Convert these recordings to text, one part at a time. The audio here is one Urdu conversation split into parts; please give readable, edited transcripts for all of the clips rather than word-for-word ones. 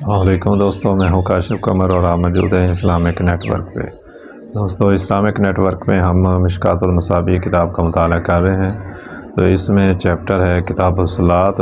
وعلیکم دوستوں، میں ہوں کاشف قمر اور آپ موجود ہیں اسلامک نیٹ ورک پہ۔ دوستوں، اسلامک نیٹ ورک میں ہم مشکوٰۃ المصابیح کتاب کا مطالعہ کر رہے ہیں۔ تو اس میں چیپٹر ہے کتاب الصلاۃ،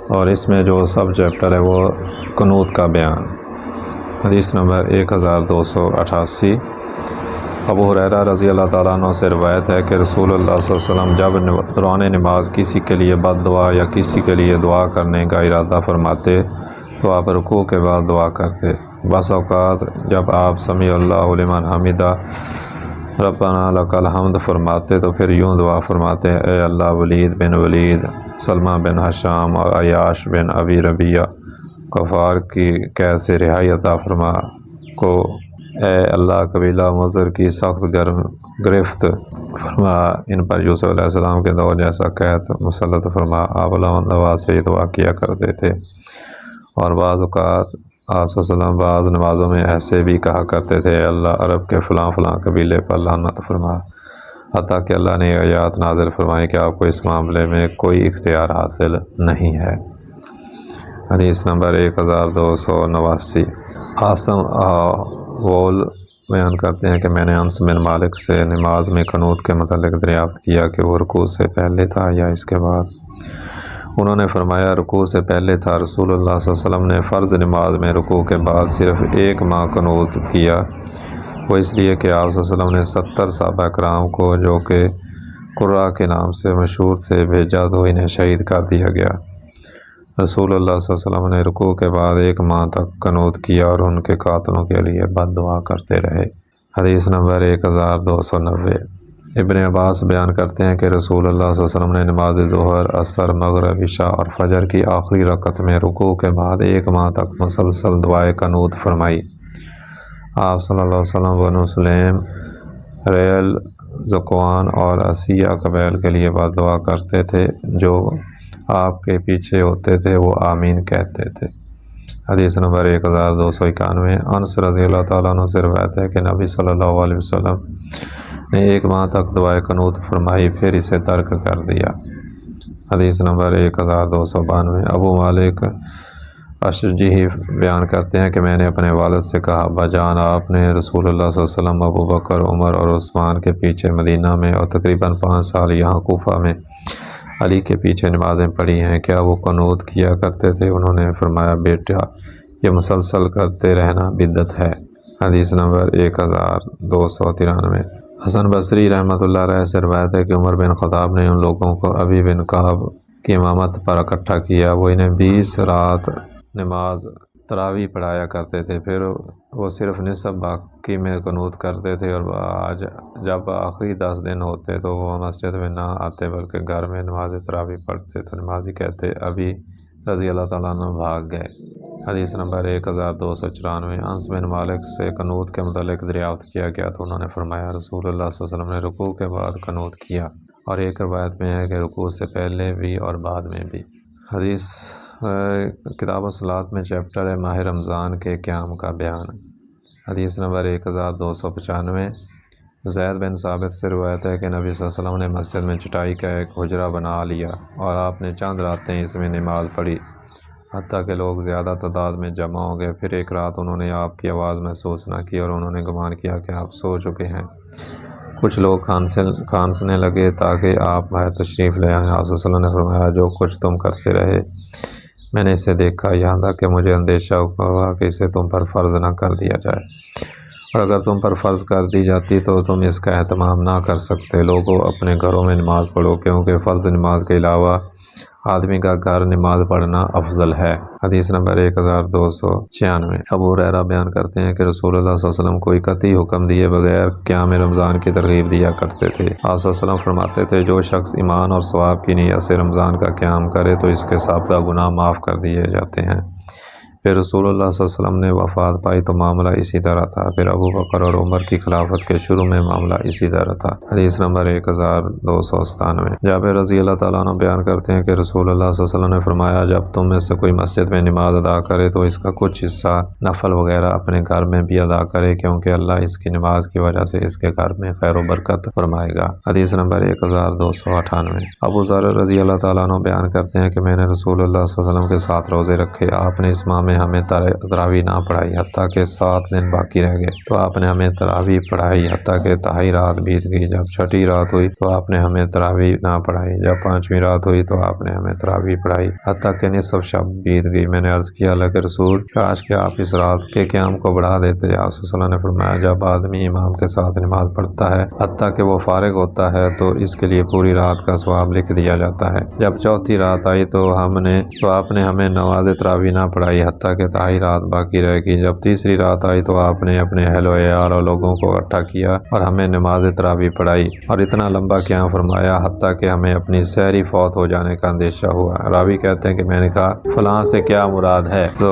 اور اس میں جو سب چیپٹر ہے وہ قنوت کا بیان۔ حدیث نمبر 1288۔ ابو ہریرہ رضی اللہ تعالیٰ عنہ سے روایت ہے کہ رسول اللہ صلی اللہ علیہ وسلم جب دوران نماز کسی کے لیے بد دعا یا کسی کے لیے دعا کرنے کا ارادہ فرماتے تو آپ رکوع کے بعد دعا کرتے۔ بس اوقات جب آپ سمیع اللہ لمن حمیدہ ربنا لک الحمد فرماتے تو پھر یوں دعا فرماتے: اے اللہ، ولید بن ولید، سلمہ بن ہشام اور عیاش بن ابی ربیعہ کفار کی قید سے رہائی عطا فرما کو، اے اللہ قبیلہ مضر کی سخت گرفت فرما، ان پر یوسف علیہ السلام کے دور جیسا قید مسلط فرما۔ آپ بلند آواز سے یہ دعا کیا کرتے تھے، اور بعض اوقات آپ صلی اللہ علیہ وسلم بعض نمازوں میں ایسے بھی کہا کرتے تھے: اے اللہ، عرب کے فلاں فلاں قبیلے پر لعنت فرما، حتیٰ کہ اللہ نے آیات نازل فرمائی کہ آپ کو اس معاملے میں کوئی اختیار حاصل نہیں ہے۔ حدیث نمبر 1289۔ عاصم وول بیان کرتے ہیں کہ میں نے انس بن مالک سے نماز میں قنوت کے متعلق دریافت کیا کہ وہ رکوع سے پہلے تھا یا اس کے بعد۔ انہوں نے فرمایا رکوع سے پہلے تھا۔ رسول اللہ صلی اللہ علیہ وسلم نے فرض نماز میں رکوع کے بعد صرف ایک ماہ قنوت کیا، وہ اس لیے کہ آپ صلی اللہ علیہ وسلم نے 70 صحابہ کرام کو، جو کہ قرہ کے نام سے مشہور تھے، بھیجا تو انہیں شہید کر دیا گیا۔ رسول اللہ صلی اللہ علیہ وسلم نے رکوع کے بعد ایک ماہ تک قنوت کیا اور ان کے قاتلوں کے لیے بد دعا کرتے رہے۔ حدیث نمبر 1290۔ ابن عباس بیان کرتے ہیں کہ رسول اللہ صلی اللہ علیہ وسلم نے نماز ظہر، عصر، مغرب، عشاء اور فجر کی آخری رکعت میں رکوع کے بعد ایک ماہ تک مسلسل دعائے قنوت فرمائی۔ آپ صلی اللہ علیہ وسلم بنو سلیم، ریل، ذکوان اور عصیہ قبائل کے لیے بد دعا کرتے تھے، جو آپ کے پیچھے ہوتے تھے وہ آمین کہتے تھے۔ حدیث نمبر 1291۔ انس رضی اللہ تعالیٰ عنہ سے روایت ہے کہ نبی صلی اللہ علیہ وسلم نے ایک ماہ تک دعائے قنوت فرمائی، پھر اسے ترک کر دیا۔ حدیث نمبر 1292۔ ابو مالک اشجعی بیان کرتے ہیں کہ میں نے اپنے والد سے کہا: ابا جان، آپ نے رسول اللہ صلی اللہ علیہ وسلم، ابو بکر، عمر اور عثمان کے پیچھے مدینہ میں اور تقریباً 5 سال یہاں کوفہ میں علی کے پیچھے نمازیں پڑھی ہیں، کیا وہ قنوت کیا کرتے تھے؟ انہوں نے فرمایا: بیٹا، یہ مسلسل کرتے رہنا بدعت ہے۔ حدیث نمبر 1293۔ حسن بصری رحمۃ اللہ علیہ سے روایت ہے کہ عمر بن خطاب نے ان لوگوں کو ابی بن کعب کی امامت پر اکٹھا کیا، وہ انہیں 20 رات نماز تراویح پڑھایا کرتے تھے، پھر وہ صرف نصف باقی میں قنوت کرتے تھے، اور جب آخری 10 دن ہوتے تو وہ مسجد میں نہ آتے بلکہ گھر میں نماز تراویح پڑھتے تو نمازی کہتے: ابی رضی اللہ تعالیٰ عنہ بھاگ گئے۔ حدیث نمبر 1294۔ انس بن مالک سے قنوت کے متعلق دریافت کیا گیا تو انہوں نے فرمایا رسول اللہ صلی اللہ علیہ وسلم نے رکوع کے بعد قنوت کیا، اور ایک روایت میں ہے کہ رکوع سے پہلے بھی اور بعد میں بھی۔ حدیث کتاب الصلاۃ میں چیپٹر ہے ماہ رمضان کے قیام کا بیان۔ حدیث نمبر 1295۔ زید بن ثابت سے روایت ہے کہ نبی صلی اللہ علیہ وسلم نے مسجد میں چٹائی کا ایک حجرہ بنا لیا اور آپ نے چند راتیں اس میں نماز پڑھی، حتیٰ کہ لوگ زیادہ تعداد میں جمع ہو گئے۔ پھر ایک رات انہوں نے آپ کی آواز محسوس نہ کی اور انہوں نے گمان کیا کہ آپ سو چکے ہیں۔ کچھ لوگ کھانسنے لگے تاکہ آپ باہر تشریف لے آئیں۔ آپ صلی اللہ علیہ وسلم نے فرمایا: جو کچھ تم کرتے رہے میں نے اسے دیکھا، یہاں تک کہ مجھے اندیشہ ہوا کہ اسے تم پر فرض نہ کر دیا جائے، اور اگر تم پر فرض کر دی جاتی تو تم اس کا اہتمام نہ کر سکتے۔ لوگوں، اپنے گھروں میں نماز پڑھو، کیونکہ فرض نماز کے علاوہ آدمی کا گھر نماز پڑھنا افضل ہے۔ حدیث نمبر 1296۔ ابو ہریرہ بیان کرتے ہیں کہ رسول اللہ صلی اللہ علیہ وسلم کوئی قطعی حکم دیے بغیر قیام رمضان کی ترغیب دیا کرتے تھے۔ آپ صلی اللہ علیہ وسلم فرماتے تھے: جو شخص ایمان اور ثواب کی نیت سے رمضان کا قیام کرے تو اس کے سابقہ گناہ معاف کر دیے جاتے ہیں۔ پھر رسول اللہ صلی اللہ علیہ وسلم نے وفات پائی تو معاملہ اسی طرح تھا، پھر ابو بکر اور عمر کی خلافت کے شروع میں معاملہ اسی طرح تھا۔ حدیث نمبر 1297۔ جابر رضی اللہ تعالیٰ عنہ بیان کرتے ہیں کہ رسول اللہ صلی اللہ علیہ وسلم نے فرمایا: جب تم میں سے کوئی مسجد میں نماز ادا کرے تو اس کا کچھ حصہ نفل وغیرہ اپنے گھر میں بھی ادا کرے، کیونکہ اللہ اس کی نماز کی وجہ سے اس کے گھر میں خیر و برکت فرمائے گا۔ حدیث نمبر 1298۔ ابو ذر رضی اللہ تعالیٰ عنہ بیان کرتے ہیں کہ میں نے رسول اللہ صلی اللہ علیہ وسلم کے ساتھ روزے رکھے، آپ نے اس ماہ میں ہمیں تراویح نہ پڑھائی حتیٰ کہ 7 دن باقی رہ گئے تو آپ نے ہمیں تراویح پڑھائی حتیٰ کہ تہائی رات بیت گئی۔ جب چھٹی رات ہوئی تو آپ نے ہمیں تراویح نہ پڑھائی۔ جب 5ویں رات ہوئی تو آپ نے ہمیں تراویح پڑھائی حتیٰ کہ نصف شب بیت گئی۔ میں نے عرض کیا اللہ کے رسول کاش کہ آپ اس رات کے قیام کو بڑھا دیتے۔ آپ صلی اللہ علیہ وسلم نے فرمایا جب آدمی امام کے ساتھ نماز پڑھتا ہے حتیٰ کہ وہ فارغ ہوتا ہے تو اس کے لیے پوری رات کا ثواب لکھ دیا جاتا ہے۔ جب 4تھی رات آئی تو آپ نے ہمیں نماز تراویح نہ پڑھائی حتیٰ کہ تہائی رات باقی رہ گئی۔ جب 3ری رات آئی تو آپ نے اپنے اہل و عیال اور لوگوں کو اکٹھا کیا اور ہمیں نماز تراویح پڑھائی اور اتنا لمبا قیام فرمایا حتیٰ کہ ہمیں اپنی سحری فوت ہو جانے کا اندیشہ ہوا۔ راوی کہتے ہیں کہ میں نے کہا فلاں سے کیا مراد ہے تو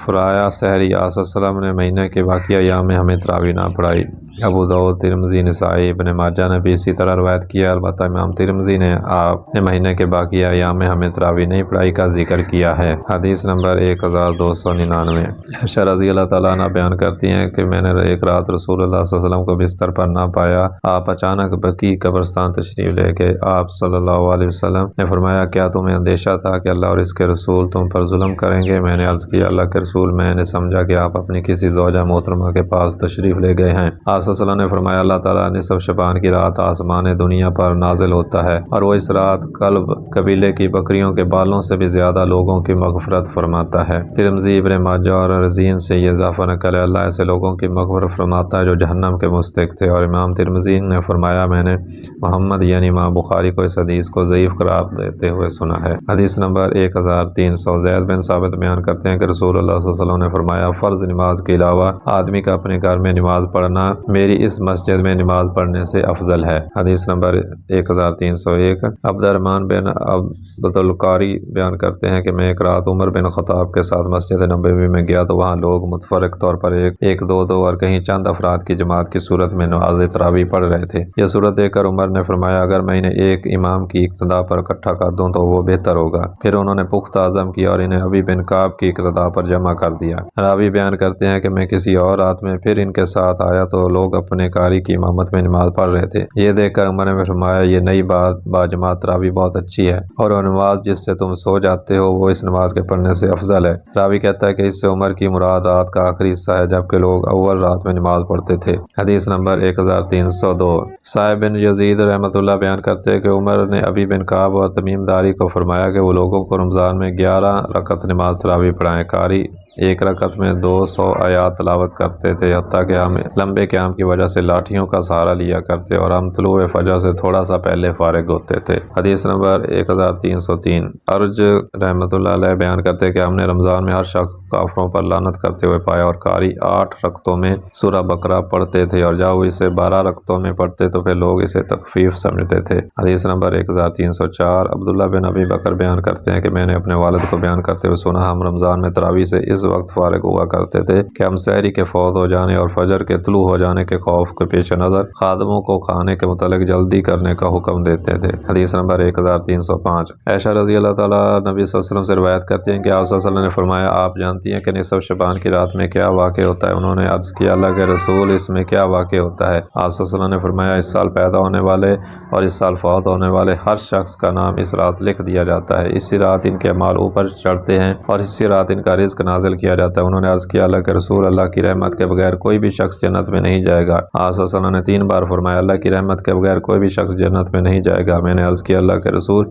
فرمایا سحری۔ آپ صلی اللہ علیہ وسلم نے مہینے کے باقی ایام میں ہمیں تراویح نہ پڑھائی۔ ابو داؤد، ترمذی، نسائی، ابن ماجہ نے بھی اسی طرح روایت کیا، البتہ امام ترمذی نے آپ نے مہینے کے باقی ایام میں ہمیں تراویح نہیں پڑھائی کا ذکر کیا ہے۔ حدیث نمبر 1299۔ عائشہ رضی اللہ تعالیٰ عنہ بیان کرتی ہیں کہ میں نے ایک رات رسول اللہ صلی اللہ علیہ وسلم کو بستر پر نہ پایا۔ آپ اچانک بقیع قبرستان تشریف لے گئے۔ آپ صلی اللہ علیہ وسلم نے فرمایا کیا تمہیں اندیشہ تھا کہ اللہ اور اس کے رسول تم پر ظلم کریں گے؟ میں نے عرض کیا اللہ کے رسول میں نے سمجھا کہ آپ اپنی کسی زوجہ محترمہ کے پاس تشریف لے گئے ہیں۔ آپ صلی اللہ علیہ وسلم نے فرمایا اللہ تعالیٰ نصف شعبان کی رات آسمان دنیا پر نازل ہوتا ہے اور وہ اس رات کلب قبیلے کی بکریوں کے بالوں سے بھی زیادہ لوگوں کی مغفرت فرماتا ہے۔ ترمذی، ابن ماجہ اور رزین سے یہ اضافہ نقل ہے اللہ ایسے لوگوں کی مغفرت فرماتا ہے جو جہنم کے مستحق تھے۔ اور امام ترمذی نے فرمایا میں نے محمد یعنی امام بخاری کو اس حدیث کو ضعیف قرار دیتے ہوئے سنا ہے۔ حدیث نمبر 1300۔ زید بن ثابت بیان کرتے ہیں کہ رسول اللہ صلی اللہ علیہ وسلم نے فرمایا فرض نماز کے علاوہ آدمی کا اپنے گھر میں نماز پڑھنا میری اس مسجد میں نماز پڑھنے سے افضل ہے۔ حدیث نمبر 1301۔ عبد الرحمن بن عبد القاری بیان کرتے ہیں کہ میں ایک رات عمر بن خطاب کے ساتھ مسجد نبوی میں گیا تو وہاں لوگ متفرق طور پر ایک دو اور کہیں چند افراد کی جماعت کی صورت میں نماز تراویح پڑھ رہے تھے۔ یہ صورت دیکھ کر عمر نے فرمایا اگر میں انہیں ایک امام کی اقتداء پر اکٹھا کر دوں تو وہ بہتر ہوگا۔ پھر انہوں نے پختہ عزم کیا اور انہیں ابی بن کعب کی اقتداء پر جمع کر دیا۔ راوی بیان کرتے ہیں کہ میں کسی اور رات میں پھر ان کے ساتھ آیا تو لوگ اپنے قاری کی امامت میں نماز پڑھ رہے تھے۔ یہ دیکھ کر عمر نے فرمایا یہ نئی بات باجماعت تراویح بہت اچھی ہے اور وہ نماز جس سے تم سو جاتے ہو وہ اس نماز کے پڑھنے سے افضل ہے۔ راوی کہتا ہے کہ اس سے عمر کی مراد رات کا آخری حصہ ہے جبکہ لوگ اول رات میں نماز پڑھتے تھے۔ حدیث نمبر 1302۔ صاحب بن یزید رحمۃ اللہ بیان کرتے ہیں کہ عمر نے ابی بن کعب اور تمیم داری کو فرمایا کہ وہ لوگوں کو رمضان میں 11 رکعت نماز تراویح پڑھائیں۔ قاری ایک رکعت میں 200 آیات تلاوت کرتے تھے حتیٰ کہ ہم لمبے قیام کی وجہ سے لاٹھیوں کا سہارا لیا کرتے اور ہم طلوع فجر سے تھوڑا سا پہلے فارغ ہوتے تھے۔ حدیث نمبر 1303۔ ارج رحمۃ اللہ علیہ بیان کرتے کہ ہم نے رمضان میں ہر شخص کو کافروں پر لعنت کرتے ہوئے پایا اور قاری 8 رکعتوں میں سورہ بقرہ پڑھتے تھے اور جب وہ اسے 12 رکعتوں میں پڑھتے تو پھر لوگ اسے تخفیف سمجھتے تھے۔ حدیث نمبر 1304۔ عبداللہ بن ابی بکر بیان کرتے ہیں کہ میں نے اپنے والد کو بیان کرتے ہوئے سنا ہم رمضان میں تراویح سے اس وقت فارغ ہوا کرتے تھے کہ ہم سحری کے فوت ہو جانے اور فجر کے طلوع ہو جانے کے خوف کے پیش نظر خادموں کو کھانے کے متعلق جلدی کرنے کا حکم دیتے تھے۔ حدیث نمبر 1305۔ عائشہ رضی اللہ تعالیٰ نبی صلی اللہ علیہ وسلم سے روایت کرتی ہیں کہ آپ صلی اللہ علیہ وسلم نے فرمایا آپ جانتی ہیں کہ نصف شعبان کی رات میں کیا واقع ہوتا ہے؟ انہوں نے عرض کیا اللہ کے رسول اس میں کیا واقع ہوتا ہے؟ آپ صلی اللہ علیہ وسلم نے فرمایا اس سال پیدا ہونے والے اور اس سال فوت ہونے والے ہر شخص کا نام اس رات لکھ دیا جاتا ہے، اسی رات ان کے اعمال اوپر چڑھتے ہیں اور اسی رات ان کا رزق نازل کیا جاتا ہے۔ انہوں نے عرض کیا اللہ کے رسول اللہ کی رحمت کے بغیر کوئی بھی شخص جنت میں نہیں جائے گا۔ آپ صلی اللہ علیہ وسلم نے 3 بار فرمایا اللہ کی رحمت کے بغیر کوئی بھی شخص جنت میں نہیں جائے گا۔ میں نے عرض کیا اللہ کے رسول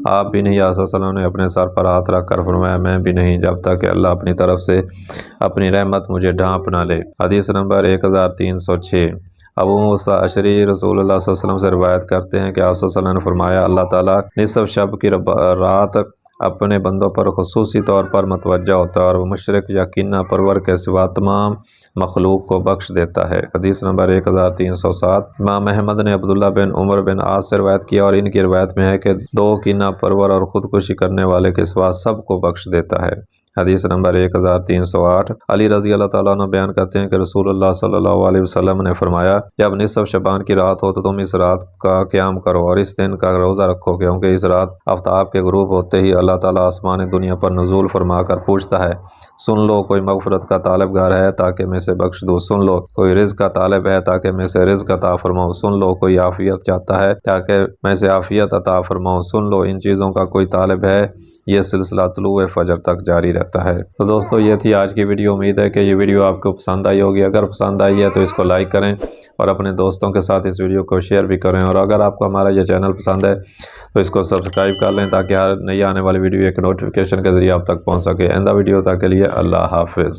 آپ بھی نہیں؟ آپ صلی اللہ علیہ وسلم نے اپنے سر پر ہاتھ رکھ کر فرمایا میں بھی نہیں جب تک کہ اللہ اپنی طرف سے اپنی رحمت مجھے ڈھانپ نہ لے۔ حدیث نمبر 1306۔ ابو موسیٰ اشعری رسول اللہ صلی اللہ علیہ وسلم سے روایت کرتے ہیں کہ آپ صلی اللہ علیہ وسلم نے فرمایا اللہ تعالیٰ نصف شب کی رات اپنے بندوں پر خصوصی طور پر متوجہ ہوتا ہے اور وہ مشرک یا کینہ پرور کے سوا تمام مخلوق کو بخش دیتا ہے۔ حدیث نمبر 1307۔ امام احمد نے عبداللہ بن عمر بن عاص سے روایت کیا اور ان کی روایت میں ہے کہ 2 کینہ پرور اور خودکشی کرنے والے کے سوا سب کو بخش دیتا ہے۔ حدیث نمبر 1308۔ علی رضی اللہ تعالیٰ عنہ بیان کرتے ہیں کہ رسول اللہ صلی اللہ علیہ وسلم نے فرمایا جب نصف شعبان کی رات ہو تو تم اس رات کا قیام کرو اور اس دن کا روزہ رکھو کیونکہ اس رات آفتاب کے غروب ہوتے ہی اللہ تعالیٰ آسمان دنیا پر نزول فرما کر پوچھتا ہے سن لو کوئی مغفرت کا طالب گار ہے تاکہ میں سے بخش دوں، سن لو کوئی رزق کا طالب ہے تاکہ میں سے رزق عطا فرماؤں، سن لو کوئی عافیت چاہتا ہے تاکہ میں سے عافیت عطا فرماؤں، سن لو ان چیزوں کا کوئی طالب ہے۔ یہ سلسلہ طلوع فجر تک جاری رہا۔ جاتا ہے۔ تو دوستو یہ تھی آج کی ویڈیو، امید ہے کہ یہ ویڈیو آپ کو پسند آئی ہوگی۔ اگر پسند آئی ہے تو اس کو لائک کریں اور اپنے دوستوں کے ساتھ اس ویڈیو کو شیئر بھی کریں، اور اگر آپ کو ہمارا یہ چینل پسند ہے تو اس کو سبسکرائب کر لیں تاکہ ہر نئی آنے والی ویڈیو ایک نوٹیفیکیشن کے ذریعے آپ تک پہنچ سکے۔ آئندہ ویڈیو تک کے لیے اللہ حافظ۔